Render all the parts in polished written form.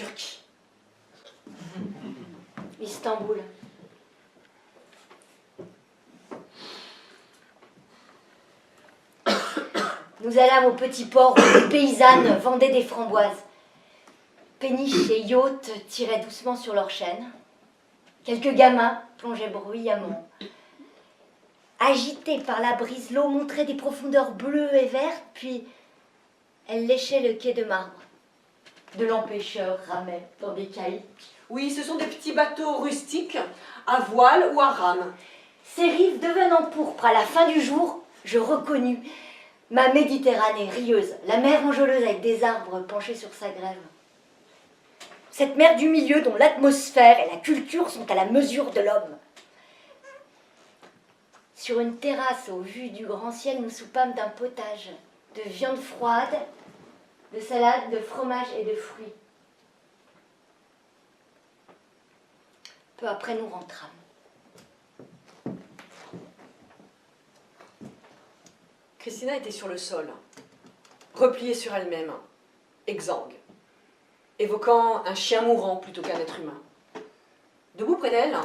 Turquie. Istanbul. Nous allâmes au petit port où les paysannes vendaient des framboises. Péniches et yachts tiraient doucement sur leurs chaînes. Quelques gamins plongeaient bruyamment. Agitée par la brise, l'eau montrait des profondeurs bleues et vertes, puis elle léchait le quai de marbre. De l'empêcheur ramait dans des cailles. Oui, ce sont des petits bateaux rustiques, à voile ou à rame. Ces rives devenant pourpres à la fin du jour, je reconnus ma Méditerranée rieuse, la mer enjôleuse avec des arbres penchés sur sa grève. Cette mer du milieu dont l'atmosphère et la culture sont à la mesure de l'homme. Sur une terrasse au vu du grand ciel, nous soupâmes d'un potage, de viande froide, de salade, de fromage et de fruits. Peu après, nous rentrâmes. Christina était sur le sol, repliée sur elle-même, exsangue, évoquant un chien mourant plutôt qu'un être humain. Debout près d'elle,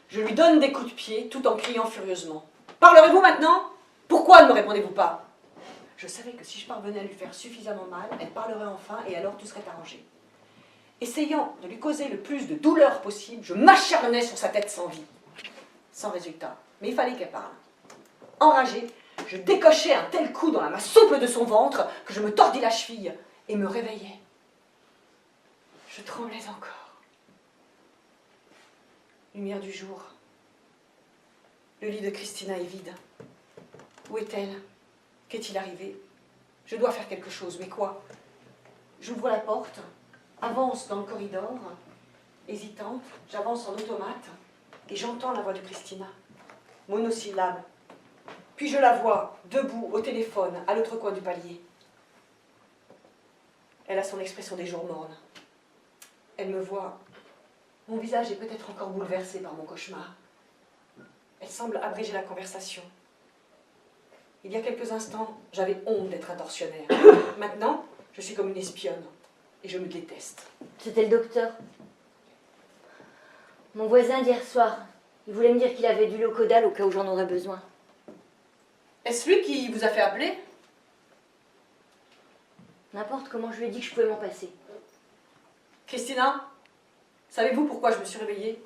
je lui donne des coups de pied tout en criant furieusement. « Parlerez-vous maintenant? Pourquoi ne me répondez-vous pas ?» Je savais que si je parvenais à lui faire suffisamment mal, elle parlerait enfin et alors tout serait arrangé. Essayant de lui causer le plus de douleur possible, je m'acharnais sur sa tête sans vie. Sans résultat, mais il fallait qu'elle parle. Enragée, je décochai un tel coup dans la masse souple de son ventre que je me tordis la cheville et me réveillai. Je tremblais encore. Lumière du jour. Le lit de Christina est vide. Où est-elle? Qu'est-il arrivé? Je dois faire quelque chose, mais quoi? J'ouvre la porte, avance dans le corridor, hésitante, j'avance en automate et j'entends la voix de Christina. Monosyllabe. Puis je la vois, debout, au téléphone, à l'autre coin du palier. Elle a son expression des jours mornes. Elle me voit. Mon visage est peut-être encore bouleversé par mon cauchemar. Elle semble abréger la conversation. Il y a quelques instants, j'avais honte d'être un tortionnaire. Maintenant, je suis comme une espionne et je me déteste. C'était le docteur. Mon voisin d'hier soir. Il voulait me dire qu'il avait du Locodal au cas où j'en aurais besoin. Est-ce lui qui vous a fait appeler? N'importe comment, je lui ai dit que je pouvais m'en passer. Christina, savez-vous pourquoi je me suis réveillée?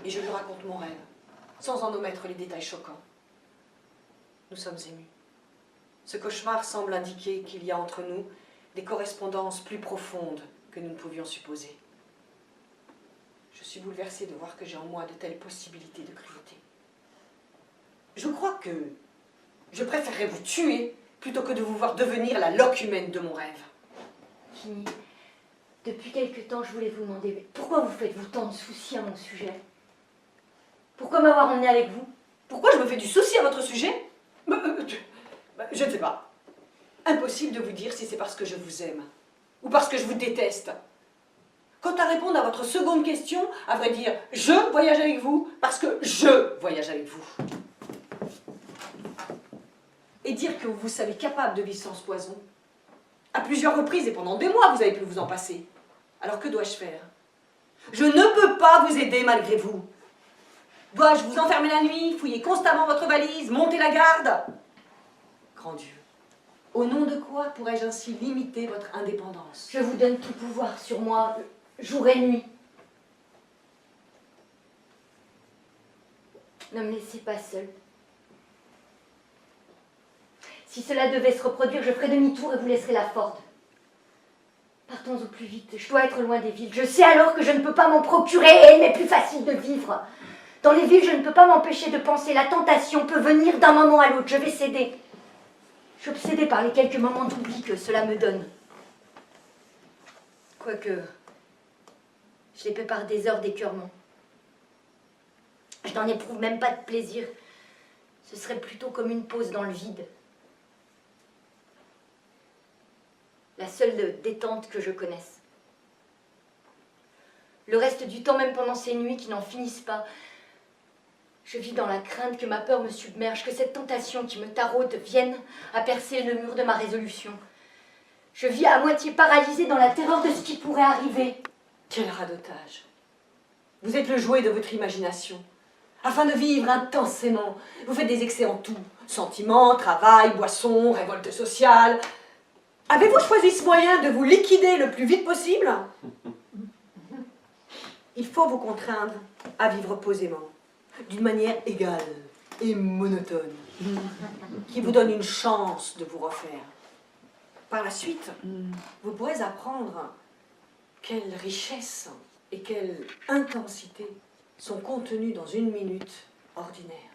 Et je lui raconte mon rêve, sans en omettre les détails choquants. Nous sommes émus. Ce cauchemar semble indiquer qu'il y a entre nous des correspondances plus profondes que nous ne pouvions supposer. Je suis bouleversée de voir que j'ai en moi de telles possibilités de cruauté. Je crois que je préférerais vous tuer plutôt que de vous voir devenir la loque humaine de mon rêve. Kimi, depuis quelque temps, je voulais vous demander, pourquoi vous faites-vous tant de soucis à mon sujet? Pourquoi m'avoir emmené avec vous? Pourquoi je me fais du souci à votre sujet? Je ne sais pas. Impossible de vous dire si c'est parce que je vous aime ou parce que je vous déteste. Quant à répondre à votre seconde question, à vrai dire, je voyage avec vous parce que je voyage avec vous. Et dire que vous savez capable de vivre sans ce poison. À plusieurs reprises et pendant des mois, vous avez pu vous en passer. Alors que dois-je faire? Je ne peux pas vous aider malgré vous. Dois-je vous enfermer la nuit, fouiller constamment votre valise, monter la garde? Grand Dieu, au nom de quoi pourrais-je ainsi limiter votre indépendance? Je vous donne tout pouvoir sur moi, jour et nuit. Ne me laissez pas seule. Si cela devait se reproduire, je ferai demi-tour et vous laisserai la Ford. Partons au plus vite, je dois être loin des villes. Je sais alors que je ne peux pas m'en procurer et il m'est plus facile de vivre. Dans les villes, je ne peux pas m'empêcher de penser. La tentation peut venir d'un moment à l'autre. Je vais céder. Je suis obsédée par les quelques moments d'oubli que cela me donne. Quoique, je les paie par des heures d'écœurement. Je n'en éprouve même pas de plaisir. Ce serait plutôt comme une pause dans le vide. La seule détente que je connaisse. Le reste du temps, même pendant ces nuits qui n'en finissent pas, je vis dans la crainte que ma peur me submerge, que cette tentation qui me taraude vienne à percer le mur de ma résolution. Je vis à moitié paralysée dans la terreur de ce qui pourrait arriver. Quel radotage! Vous êtes le jouet de votre imagination. Afin de vivre intensément, vous faites des excès en tout. Sentiments, travail, boissons, révolte sociale. Avez-vous choisi ce moyen de vous liquider le plus vite possible? Il faut vous contraindre à vivre posément, d'une manière égale et monotone, qui vous donne une chance de vous refaire. Par la suite, vous pourrez apprendre quelle richesse et quelle intensité sont contenues dans une minute ordinaire.